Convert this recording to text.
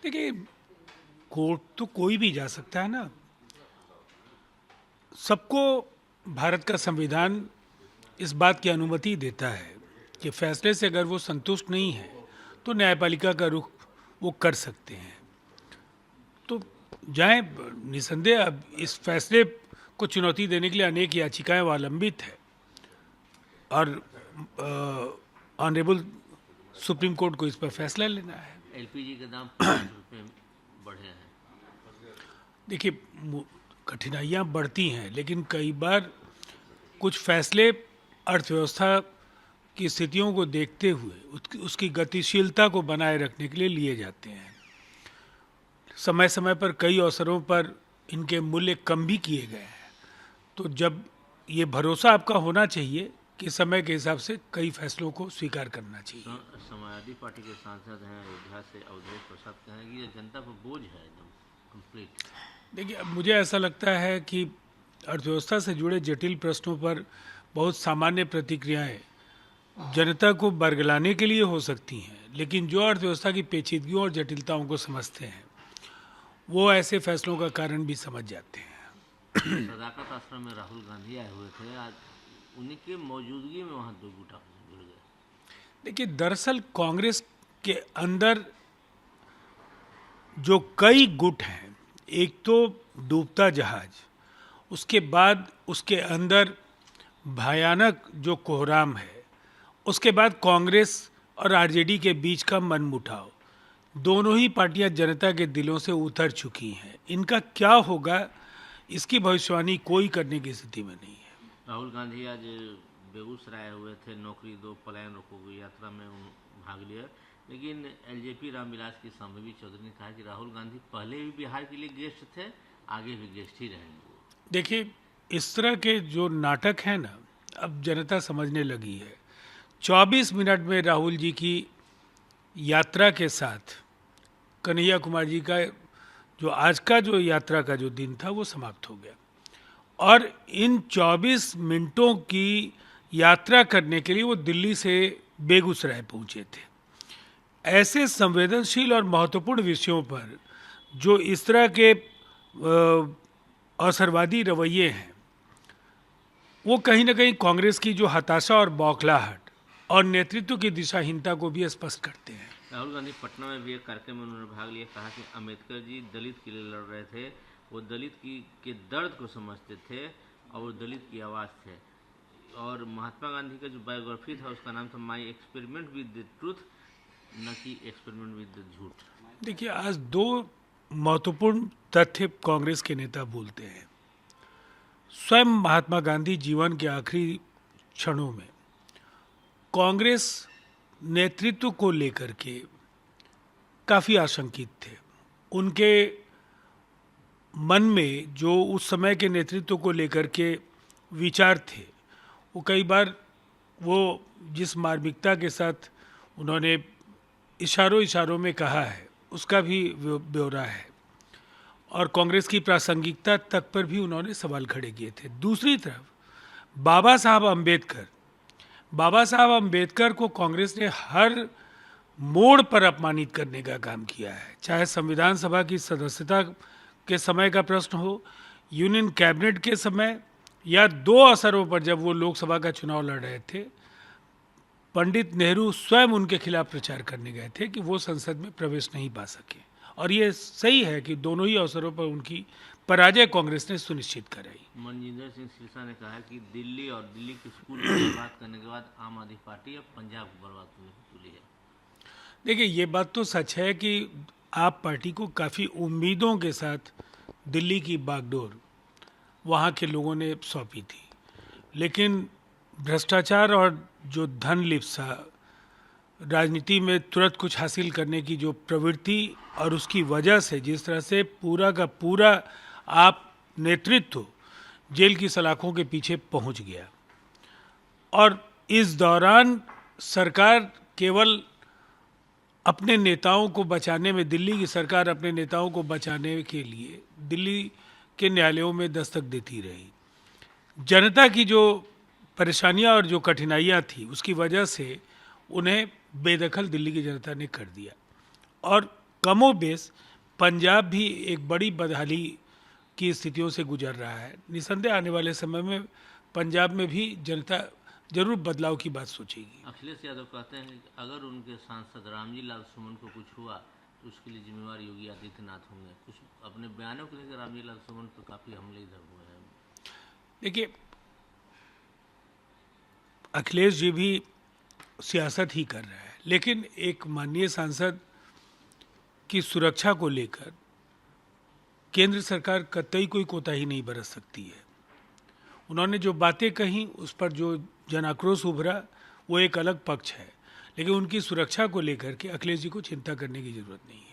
देखिए, कोर्ट तो कोई भी जा सकता है ना। सबको भारत का संविधान इस बात की अनुमति देता है कि फैसले से अगर वो संतुष्ट नहीं है तो न्यायपालिका का रुख वो कर सकते हैं। तो जाएं, निसंदेह अब इस फैसले को चुनौती देने के लिए अनेक याचिकाएं लंबित है और ऑनरेबल सुप्रीम कोर्ट को इस पर फैसला लेना है। एलपीजी के दाम 50 रुपये बढ़े हैं। देखिए, कठिनाइयाँ बढ़ती हैं, लेकिन कई बार कुछ फैसले अर्थव्यवस्था की स्थितियों को देखते हुए उसकी गतिशीलता को बनाए रखने के लिए लिए जाते हैं। समय समय पर कई अवसरों पर इनके मूल्य कम भी किए गए हैं। तो जब ये भरोसा आपका होना चाहिए कि समय के हिसाब से कई फैसलों को स्वीकार करना चाहिए। समाजवादी पार्टी के सांसद हैं अयोध्या से अवधेश प्रसाद कहें कि ये जनता पर बोझ है एकदम कंप्लीट। देखिए, अब मुझे ऐसा लगता है कि अर्थव्यवस्था से जुड़े जटिल प्रश्नों पर बहुत सामान्य प्रतिक्रियाएं जनता को बरगलाने के लिए हो सकती हैं, लेकिन जो अर्थव्यवस्था की पेचीदगियों और जटिलताओं को समझते हैं वो ऐसे फैसलों का कारण भी समझ जाते हैं। सदाकत आश्रम में राहुल गांधी आए हुए थे, आज उन्हीं की मौजूदगी में वहाँ दो गुट जुड़ गए। देखिए, दरअसल कांग्रेस के अंदर जो कई गुट हैं, एक तो डूबता जहाज, उसके बाद उसके अंदर भयानक जो कोहराम है, उसके बाद कांग्रेस और आरजेडी के बीच का मनमुटाव, दोनों ही पार्टियां जनता के दिलों से उतर चुकी हैं। इनका क्या होगा इसकी भविष्यवाणी कोई करने की स्थिति में नहीं है। राहुल गांधी आज बेगूसराय हुए थे, नौकरी दो पलायन रोकोगे यात्रा में भाग लिया, लेकिन एलजेपी रामविलास की संभवी चौधरी ने कहा कि राहुल गांधी पहले भी बिहार के लिए गेस्ट थे, आगे भी गेस्ट ही रहेंगे। देखिए, इस तरह के जो नाटक है ना, अब जनता समझने लगी है। 24 मिनट में राहुल जी की यात्रा के साथ कन्हैया कुमार जी का जो आज का जो यात्रा का जो दिन था वो समाप्त हो गया, और इन 24 मिनटों की यात्रा करने के लिए वो दिल्ली से बेगूसराय पहुंचे थे। ऐसे संवेदनशील और महत्वपूर्ण विषयों पर जो इस तरह के अवसरवादी रवैये हैं, वो कहीं ना कहीं कांग्रेस की जो हताशा और बौखलाहट और नेतृत्व की दिशाहीनता को भी स्पष्ट करते हैं। राहुल गांधी पटना में भी एक कार्यक्रम में उन्होंने भाग लिया, कहा कि अम्बेडकर जी दलित के लिए लड़ रहे थे, वो दलित के दर्द को समझते थे और वो दलित की आवाज़ थे। और महात्मा गांधी का जो बायोग्राफी था उसका नाम था my experiment with the truth, न कि एक्सपेरिमेंट विद द झूठ। देखिए, आज दो महत्वपूर्ण तथ्य कांग्रेस के नेता बोलते हैं। स्वयं महात्मा गांधी जीवन के आखिरी क्षणों में कांग्रेस नेतृत्व को लेकर के काफ़ी आशंकित थे। उनके मन में जो उस समय के नेतृत्व को लेकर के विचार थे, वो कई बार वो जिस मार्मिकता के साथ उन्होंने इशारों इशारों में कहा है उसका भी ब्यौरा है, और कांग्रेस की प्रासंगिकता तक पर भी उन्होंने सवाल खड़े किए थे। दूसरी तरफ बाबा साहब अम्बेडकर को कांग्रेस ने हर मोड़ पर अपमानित करने का काम किया है, चाहे संविधान सभा की सदस्यता के समय का प्रश्न हो, यूनियन कैबिनेट के समय, या दो अवसरों पर जब वो लोकसभा का चुनाव लड़ रहे थे, पंडित नेहरू स्वयं उनके खिलाफ प्रचार करने गए थे कि वो संसद में प्रवेश नहीं पा सके। और ये सही है कि दोनों ही अवसरों पर उनकी पराजय कांग्रेस ने सुनिश्चित कराई। मनजिंदर सिंह सिरसा ने कहा कि दिल्ली और दिल्ली के स्कूल को बर्बाद करने के बाद आम आदमी पार्टी अब पंजाब को बर्बाद करने की तुली है। देखिए, ये बात तो सच है कि आप पार्टी को काफ़ी उम्मीदों के साथ दिल्ली की बागडोर वहाँ के लोगों ने सौंपी थी, लेकिन भ्रष्टाचार और जो धन लिप्सा, राजनीति में तुरंत कुछ हासिल करने की जो प्रवृत्ति, और उसकी वजह से जिस तरह से पूरा का पूरा आप नेतृत्व जेल की सलाखों के पीछे पहुंच गया, और इस दौरान सरकार केवल अपने नेताओं को बचाने में, दिल्ली की सरकार अपने नेताओं को बचाने के लिए दिल्ली के न्यायालयों में दस्तक देती रही। जनता की जो परेशानियां और जो कठिनाइयां थी उसकी वजह से उन्हें बेदखल दिल्ली की जनता ने कर दिया, और कमोबेश पंजाब भी एक बड़ी बदहाली की स्थितियों से गुजर रहा है। निसंदेह आने वाले समय में पंजाब में भी जनता जरूर बदलाव की बात सोचेगी। अखिलेश यादव कहते हैं कि अगर उनके सांसद रामजी लाल सुमन को कुछ हुआ तो उसके लिए जिम्मेवार योगी आदित्यनाथ होंगे। कुछ अपने बयानों को लेकर रामजी लाल सुमन पर काफ़ी हमले इधर हुए हैं। देखिए, अखिलेश जी भी सियासत ही कर रहा है, लेकिन एक माननीय सांसद की सुरक्षा को लेकर केंद्र सरकार कतई कोई कोताही नहीं बरत सकती है। उन्होंने जो बातें कही उस पर जो जन आक्रोश उभरा वो एक अलग पक्ष है, लेकिन उनकी सुरक्षा को लेकर के अखिलेश जी को चिंता करने की जरूरत नहीं है।